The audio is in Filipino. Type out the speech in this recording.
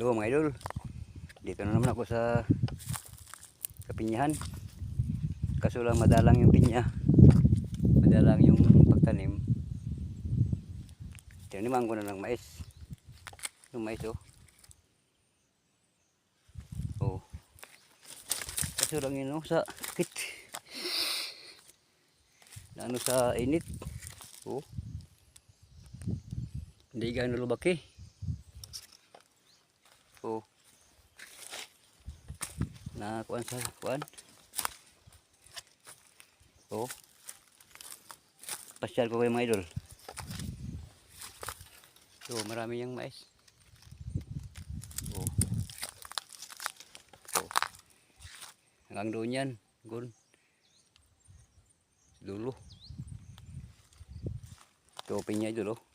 Hello mga idol, dito na naman ako sa pinyahan. Kaso lang madalang yung pinya, madalang yung pagtanim. Tiniman ko na ng mais. Yung mais oh. Oh. Kaso lang yun oh, sa sakit. Ano sa init. Oh. Hindi gano'n lubaki. Oh. Na kuan sa kuan. Oh. Pasyal ko kayo mga idol. So marami yung mais. Oh. Oh. Hanggang doon yan. Gun. Dulo. Ito pinya idol oh.